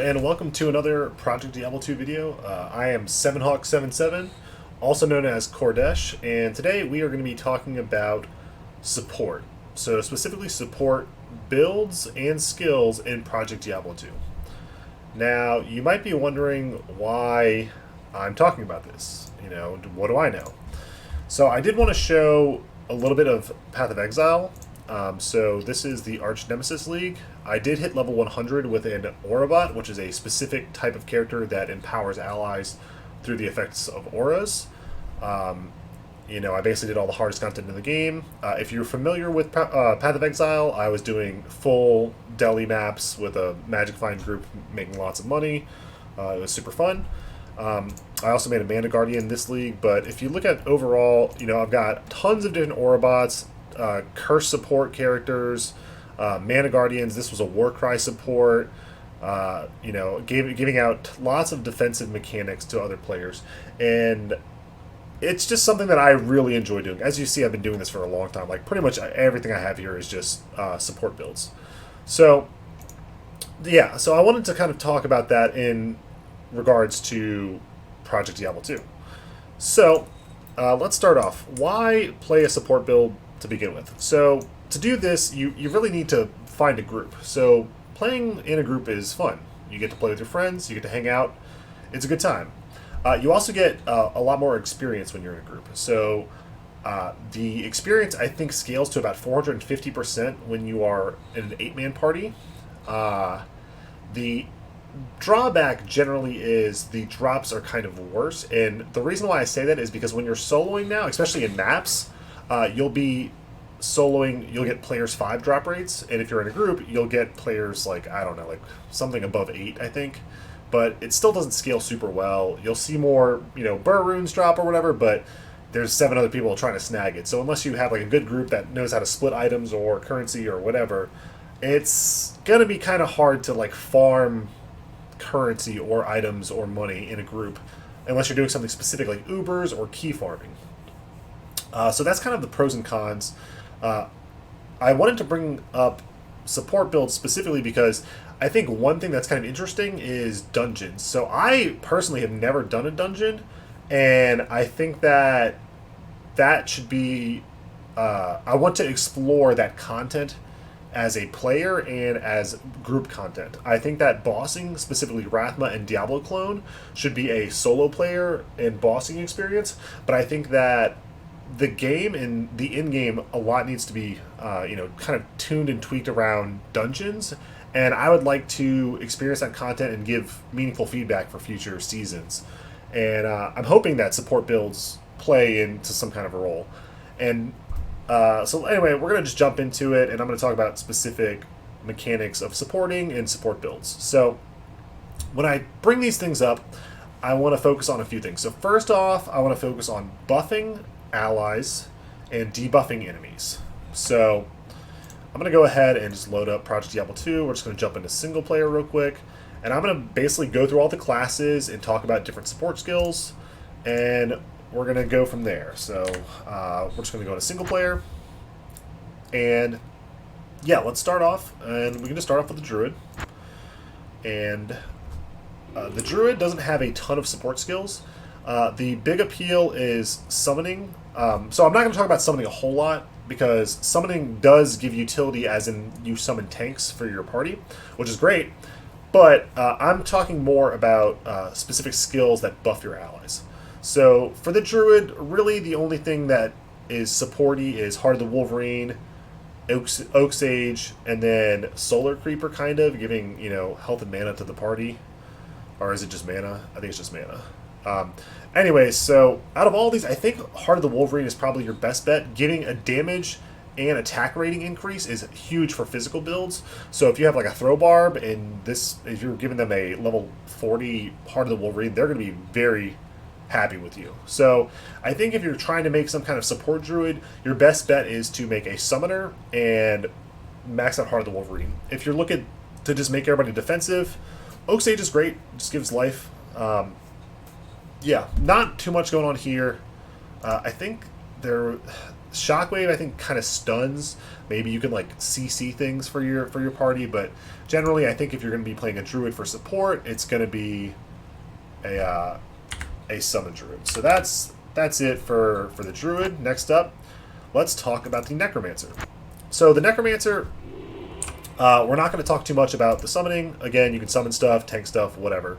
and welcome to another Project Diablo 2 video. I am 7Hawk77, also known as Kordesh, and today we are going to be talking about support. So specifically support builds and skills in Project Diablo 2. Now, you might be wondering why I'm talking about this. You know, what do I know? So I did want to show a little bit of Path of Exile. So this is the Arch Nemesis League. I did hit level 100 with an Aurabot, which is a specific type of character that empowers allies through the effects of auras. You know, I basically did all the hardest content in the game. If you're familiar with Path of Exile, I was doing full Delhi maps with a Magic Find group making lots of money. It was super fun. I also made a Mana Guardian this league, but if you look at overall, you know, I've got tons of different Aurabots, curse support characters, Mana Guardians. This was a Warcry support. You know, giving out lots of defensive mechanics to other players, and it's just something that I really enjoy doing. As you see, I've been doing this for a long time. Like pretty much everything I have here is just support builds. So yeah, so I wanted to kind of talk about that in regards to Project Diablo 2. So let's start off. Why play a support build to begin with? So to do this, you really need to find a group. So playing in a group is fun. You get to play with your friends, you get to hang out. It's a good time. You also get a lot more experience when you're in a group. So the experience, I think, scales to about 450% when you are in an 8-man party. The drawback generally is the drops are kind of worse, and the reason why I say that is because when you're soloing now, especially in maps, you'll be soloing, you'll get players 5 drop rates, and if you're in a group, you'll get players like, I don't know, like something above 8, I think. But it still doesn't scale super well. You'll see more, you know, burr runes drop or whatever, but there's 7 other people trying to snag it. So unless you have like a good group that knows how to split items or currency or whatever, it's gonna be kind of hard to like farm currency or items or money in a group unless you're doing something specific like Ubers or key farming. So that's kind of the pros and cons. I wanted to bring up support builds specifically because I think one thing that's kind of interesting is dungeons. So I personally have never done a dungeon, and I think that that should be I want to explore that content as a player and as group content. I think that bossing, specifically Rathma and Diablo Clone, should be a solo player and bossing experience, but I think that the game and the in-game a lot needs to be you know, kind of tuned and tweaked around dungeons, and I would like to experience that content and give meaningful feedback for future seasons. And I'm hoping that support builds play into some kind of a role. And so anyway, we're going to just jump into it, and I'm going to talk about specific mechanics of supporting and support builds. So when I bring these things up, I want to focus on a few things. So first off, I want to focus on buffing allies and debuffing enemies. So I'm going to go ahead and just load up Project Diablo 2. We're just going to jump into single player real quick, and I'm going to basically go through all the classes and talk about different support skills, and we're going to go from there. So we're just going to go into single player, and yeah, let's start off, and we can just start off with the Druid. And the Druid doesn't have a ton of support skills. The big appeal is summoning. So I'm not going to talk about summoning a whole lot, because summoning does give utility, as in you summon tanks for your party, which is great, but I'm talking more about specific skills that buff your allies. So for the Druid, really the only thing that is supporty is Heart of the Wolverine, Oak Sage, and then Solar Creeper, kind of giving, you know, health and mana to the party. Or is it just mana? I think it's just mana. Anyway, so out of all these, I think Heart of the Wolverine is probably your best bet. Getting a damage and attack rating increase is huge for physical builds. So if you have like a throw barb, and this, if you're giving them a level 40 Heart of the Wolverine, they're going to be very happy with you. So I think if you're trying to make some kind of support druid, your best bet is to make a summoner and max out Heart of the Wolverine. If you're looking to just make everybody defensive, Oak Sage is great, just gives life. Yeah, not too much going on here. I think there Shockwave, I think, kind of stuns. Maybe you can like CC things for your party, but generally, I think if you're going to be playing a Druid for support, it's going to be a Summon Druid. So that's it for the Druid. Next up, let's talk about the Necromancer. So the Necromancer, we're not going to talk too much about the summoning. Again, you can summon stuff, tank stuff, whatever.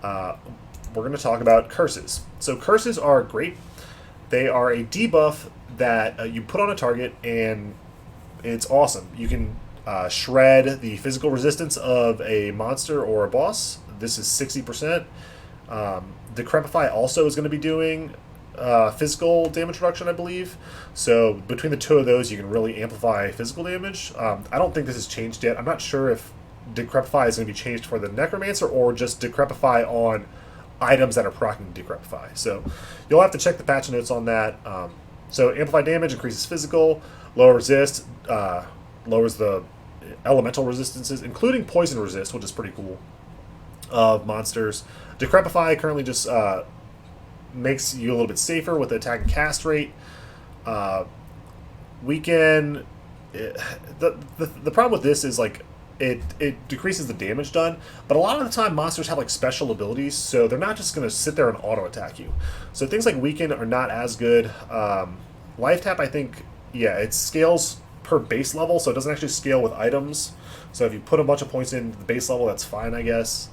We're going to talk about curses. So curses are great. They are a debuff that you put on a target, and it's awesome. You can shred the physical resistance of a monster or a boss. This is 60%. Decrepify also is going to be doing physical damage reduction, I believe. So between the two of those, you can really amplify physical damage. I don't think this has changed yet. I'm not sure if Decrepify is going to be changed for the Necromancer or just Decrepify on items that are proccing Decrepify. So you'll have to check the patch notes on that. So amplify damage increases physical, lower resist, lowers the elemental resistances, including poison resist, which is pretty cool, of monsters. Decrepify currently just makes you a little bit safer with the attack and cast rate. Weaken. The problem with this is like it decreases the damage done, but a lot of the time monsters have like special abilities, so they're not just going to sit there and auto attack you. So things like weaken are not as good. Life tap, I think, yeah, it scales per base level, so it doesn't actually scale with items. So if you put a bunch of points in the base level, that's fine, I guess.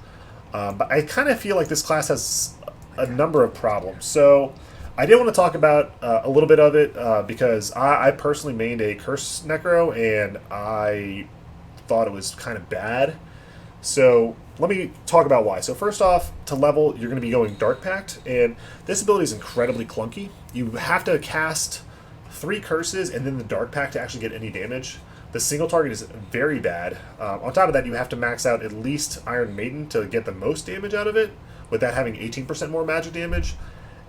But I kind of feel like this class has a number of problems. So I did want to talk about a little bit of it because I personally mained a Curse Necro, and I thought it was kind of bad. So let me talk about why. So first off, to level, you're going to be going Dark Pact, and this ability is incredibly clunky. You have to cast 3 curses and then the Dark Pact to actually get any damage. The single target is very bad. On top of that, you have to max out at least Iron Maiden to get the most damage out of it, with that having 18% more magic damage.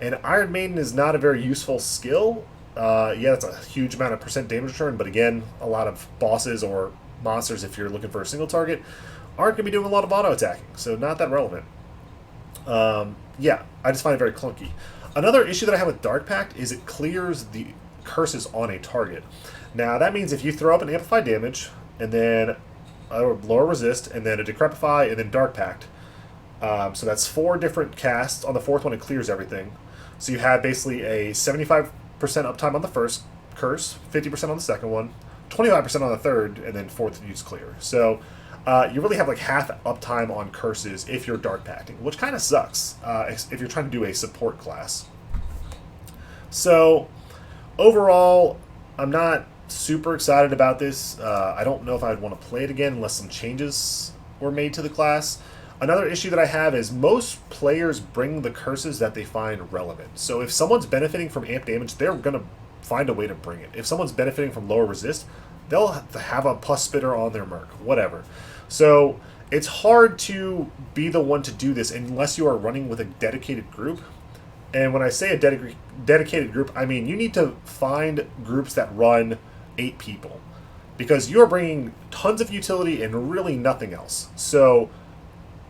And Iron Maiden is not a very useful skill. Yeah, that's a huge amount of percent damage return, but again, a lot of bosses or monsters, if you're looking for a single target, aren't going to be doing a lot of auto attacking, so not that relevant. Yeah, I just find it very clunky. Another issue that I have with Dark Pact is it clears the curses on a target. Now that means if you throw up an amplified damage and then a lower resist and then a decrepify and then Dark Pact, so that's 4 different casts. On the 4th one, it clears everything. So you have basically a 75% uptime on the first curse, 50% on the second one, 25% on the third, and then 4th use clear. So you really have like half uptime on curses if you're Dark Pacting, which kind of sucks if you're trying to do a support class. So overall, I'm not super excited about this. I don't know if I'd want to play it again unless some changes were made to the class. Another issue that I have is most players bring the curses that they find relevant. So if someone's benefiting from amp damage, they're going to find a way to bring it. If someone's benefiting from lower resist, they'll have a plus spitter on their merc, whatever. So it's hard to be the one to do this unless you are running with a dedicated group. And when I say a dedicated group, I mean you need to find groups that run 8 people, because you're bringing tons of utility and really nothing else. So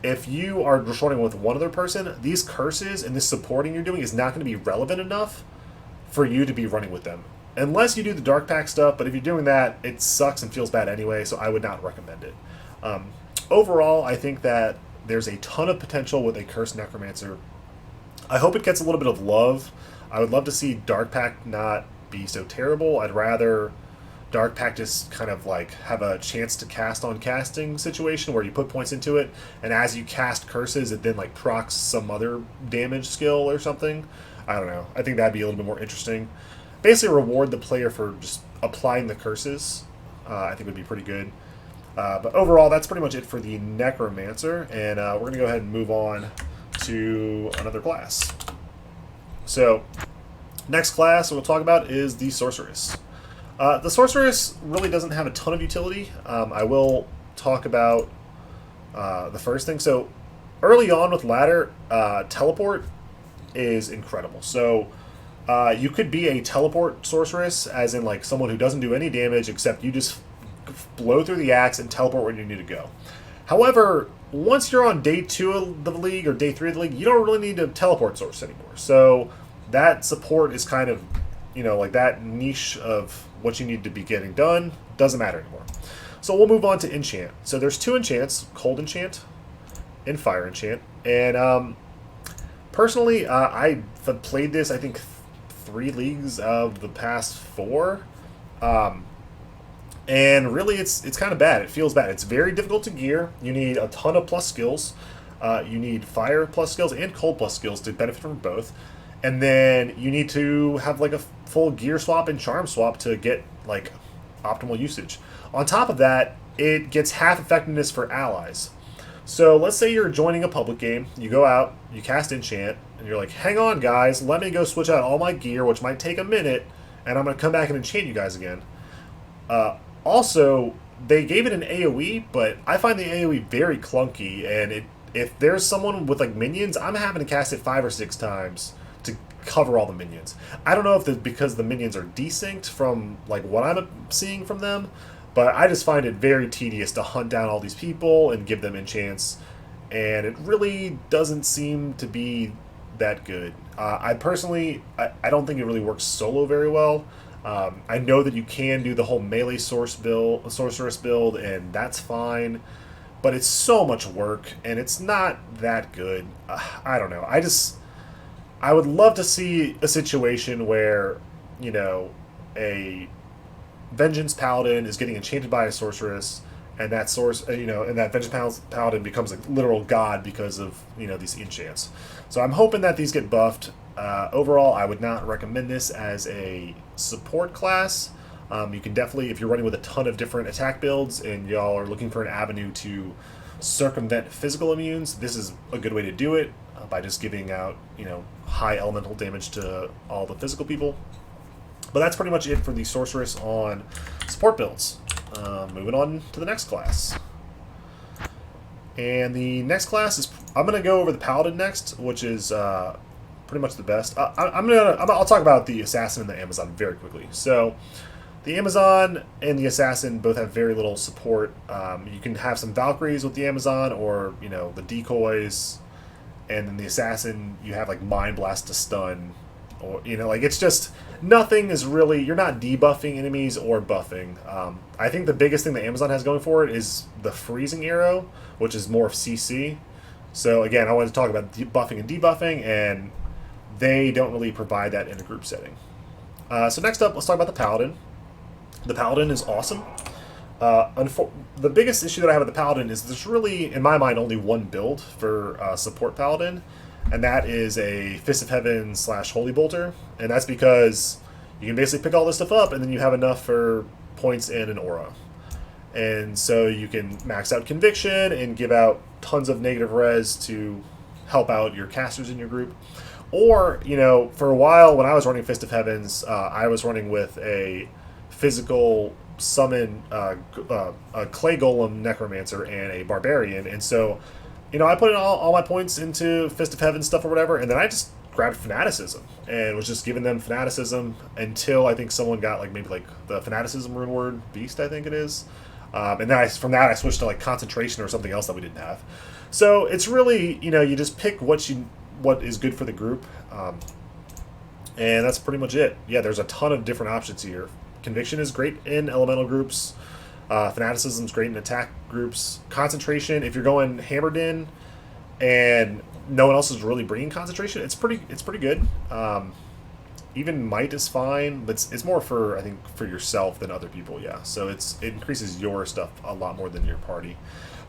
if you are just running with one other person, these curses and this supporting you're doing is not going to be relevant enough for you to be running with them. Unless you do the Dark Pact stuff, but if you're doing that, it sucks and feels bad anyway, so I would not recommend it. Overall, I think that there's a ton of potential with a Cursed Necromancer. I hope it gets a little bit of love. I would love to see Dark Pact not be so terrible. I'd rather Dark Pact just kind of like have a chance to cast on casting situation where you put points into it, and as you cast curses, it then like procs some other damage skill or something. I don't know. I think that'd be a little bit more interesting. Basically reward the player for just applying the curses. I think would be pretty good. But overall, that's pretty much it for the Necromancer, and we're going to go ahead and move on to another class. So, next class we'll talk about is the Sorceress. The Sorceress really doesn't have a ton of utility. I will talk about the first thing. So, early on with ladder, teleport is incredible. So, you could be a teleport Sorceress, as in like someone who doesn't do any damage except you just blow through the axe and teleport where you need to go. However, once you're on day 2 of the league or day 3 of the league, you don't really need to teleport Sorceress anymore. So that support is kind of, like that niche of what you need to be getting done doesn't matter anymore. So we'll move on to enchant. So there's 2 enchants: cold enchant and fire enchant. And personally, I've played this, I think, 3 leagues of the past 4. And really, it's kind of bad. It feels bad. It's very difficult to gear. You need a ton of plus skills. You need fire plus skills and cold plus skills to benefit from both. And then you need to have like a full gear swap and charm swap to get like optimal usage. On top of that, it gets half effectiveness for allies. So let's say you're joining a public game. You go out, you cast enchant, and you're like, hang on, guys, let me go switch out all my gear, which might take a minute, and I'm going to come back and enchant you guys again. Also, they gave it an AoE, but I find the AoE very clunky, and if there's someone with like minions, I'm having to cast it 5 or 6 times to cover all the minions. I don't know if it's because the minions are desynced from like what I'm seeing from them, but I just find it very tedious to hunt down all these people and give them enchants, and it really doesn't seem to be that good. I personally, I don't think it really works solo very well. I know that you can do the whole melee sorceress build, and that's fine, but it's so much work, and it's not that good. I don't know. I would love to see a situation where, a Vengeance Paladin is getting enchanted by a sorceress, and that and that Vengeance Paladin becomes a literal god because of, these enchants. So I'm hoping that these get buffed. Overall, I would not recommend this as a support class. You can definitely, if you're running with a ton of different attack builds and y'all are looking for an avenue to circumvent physical immunes, this is a good way to do it by just giving out, high elemental damage to all the physical people. But that's pretty much it for the Sorceress on support builds. Moving on to the next class. And the next class is, I'm going to go over the Paladin next, which is pretty much the best. I'll talk about the Assassin and the Amazon very quickly. So the Amazon and the Assassin both have very little support. You can have some Valkyries with the Amazon, or the decoys, and then the Assassin you have like Mind Blast to stun, or it's just nothing is really, you're not debuffing enemies or buffing. I think the biggest thing the Amazon has going for it is the freezing arrow, which is more of CC. So again, I wanted to talk about buffing and debuffing, and they don't really provide that in a group setting. So next up, let's talk about the Paladin. The Paladin is awesome. The biggest issue that I have with the Paladin is there's really, in my mind, only one build for support Paladin, and that is a Fist of Heaven / Holy Bolter, and that's because you can basically pick all this stuff up, and then you have enough for points and an aura. And so you can max out Conviction and give out tons of negative res to help out your casters in your group. Or, for a while when I was running Fist of Heavens, I was running with a physical summon, a Clay Golem Necromancer and a Barbarian. And so, I put in all my points into Fist of Heaven stuff or whatever, and then I just grabbed Fanaticism and was just giving them Fanaticism until I think someone got maybe the Fanaticism rune word Beast, I think it is. And then from that I switched to Concentration or something else that we didn't have. So it's really, you just pick what is good for the group, and that's pretty much it. Yeah, there's a ton of different options here. Conviction is great in elemental groups. Fanaticism is great in attack groups. Concentration, if you're going hammered in and no one else is really bringing concentration, it's pretty good. Even might is fine, but it's more for, I think, for yourself than other people. Yeah, so it increases your stuff a lot more than your party.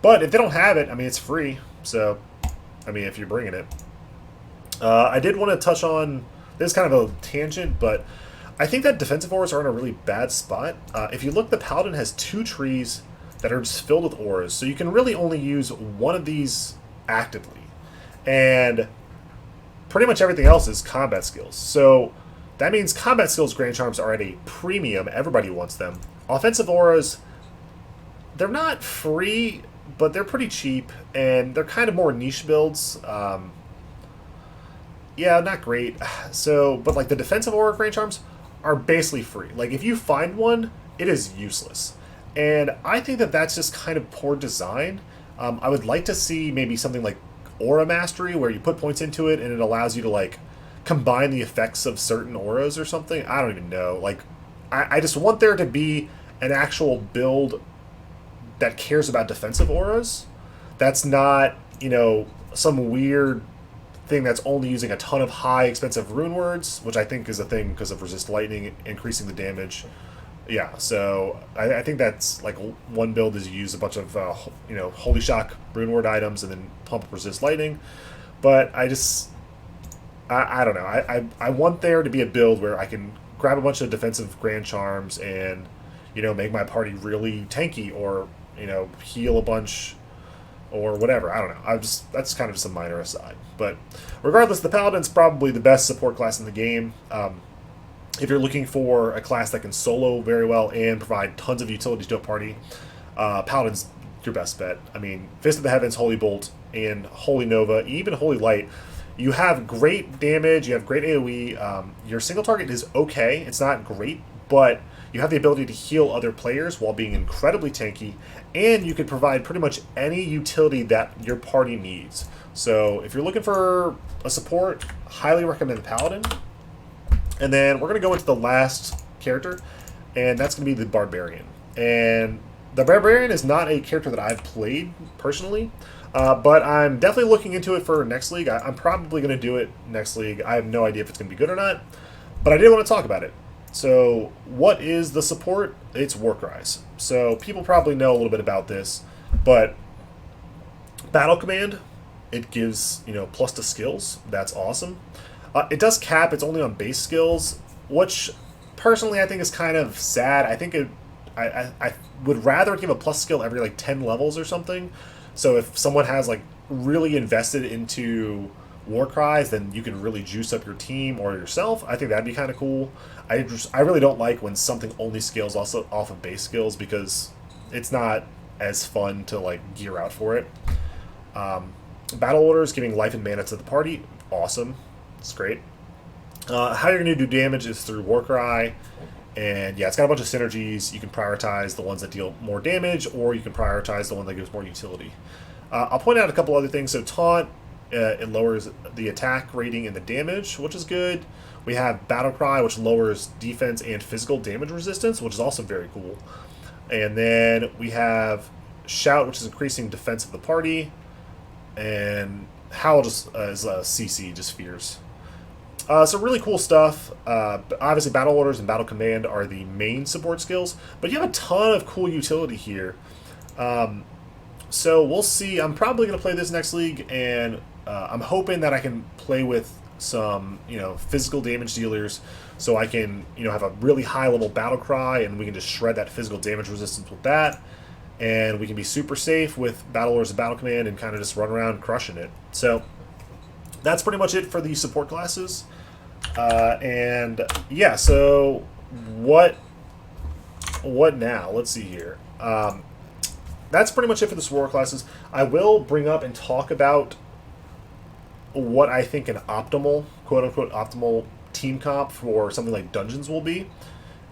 But if they don't have it, it's free. So, if you're bringing it. I did want to touch on, this is kind of a tangent, but I think that defensive auras are in a really bad spot. If you look, the Paladin has 2 trees that are just filled with auras, so you can really only use one of these actively. And pretty much everything else is combat skills. So that means combat skills Grand Charms are at a premium. Everybody wants them. Offensive auras, they're not free, but they're pretty cheap, and they're kind of more niche builds. Yeah, not great. So, but the defensive aura Grand Charms are basically free. If you find one, it is useless. And I think that that's just kind of poor design. I would like to see maybe something like Aura Mastery, where you put points into it and it allows you to combine the effects of certain auras or something. I don't even know. Like, I just want there to be an actual build that cares about defensive auras. That's not, you know, some weird thing that's only using a ton of high expensive rune words, which I think is a thing because of resist lightning increasing the damage. Yeah, so I think that's like one build is you use a bunch of you know, holy shock rune word items and then pump resist lightning. But I don't know. I want there to be a build where I can grab a bunch of defensive grand charms and, you know, make my party really tanky, or, you know, heal a bunch or whatever. I don't know. That's kind of just a minor aside. But regardless, the Paladin's probably the best support class in the game. If you're looking for a class that can solo very well and provide tons of utilities to a party, Paladin's your best bet. I mean, Fist of the Heavens, Holy Bolt, and Holy Nova, even Holy Light, you have great damage, you have great AoE. Your single target is okay. It's not great, but you have the ability to heal other players while being incredibly tanky, and you can provide pretty much any utility that your party needs. So if you're looking for a support, highly recommend the Paladin. And then we're going to go into the last character, and that's going to be the Barbarian. And the Barbarian is not a character that I've played personally, but I'm definitely looking into it for next league. I'm probably going to do it next league. I have no idea if it's going to be good or not, but I did want to talk about it. So what is the support? It's Warcries. So people probably know a little bit about this, but Battle Command, it gives, you know, plus to skills. That's awesome. It does cap. It's only on base skills, which personally I think is kind of sad. I think I would rather give a plus skill every like 10 levels or something. So if someone has like really invested into Warcries, then you can really juice up your team or yourself. I think that'd be kind of cool. I really don't like when something only scales also off of base skills, because it's not as fun to like gear out for it. Battle orders giving life and mana to the party, awesome. It's great. How you're going to do damage is through Warcry, and yeah, it's got a bunch of synergies. You can prioritize the ones that deal more damage, or you can prioritize the one that gives more utility. I'll point out a couple other things. So Taunt, it lowers the attack rating and the damage, which is good. We have Battle Cry, which lowers defense and physical damage resistance, which is also very cool. And then we have Shout, which is increasing defense of the party, and Howl just is CC, just fears. So really cool stuff. Obviously, Battle Orders and Battle Command are the main support skills, but you have a ton of cool utility here. So we'll see. I'm probably going to play this next league, and I'm hoping that I can play with some, you know, physical damage dealers, so I can, you know, have a really high level Battle Cry, and we can just shred that physical damage resistance with that, and we can be super safe with Battle Orders and Battle Command and kind of just run around crushing it. So that's pretty much it for the support classes. And yeah, so what now? Let's see here. That's pretty much it for the support classes. I will bring up and talk about what I think an optimal, quote-unquote, optimal team comp for something like Dungeons will be.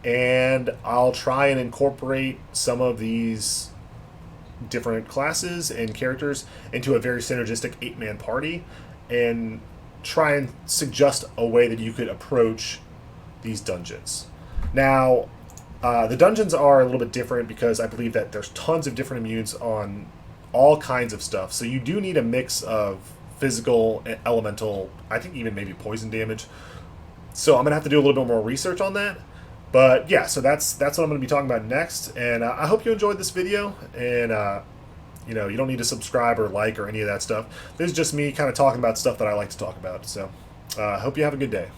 And I'll try and incorporate some of these different classes and characters into a very synergistic 8-man party, and try and suggest a way that you could approach these dungeons. Now, the dungeons are a little bit different because I believe that there's tons of different immunes on all kinds of stuff. So you do need a mix of physical, elemental, I think even maybe poison damage. So I'm going to have to do a little bit more research on that. But yeah, so that's what I'm going to be talking about next. And I hope you enjoyed this video. And you know, you don't need to subscribe or like or any of that stuff. This is just me kind of talking about stuff that I like to talk about. So I hope you have a good day.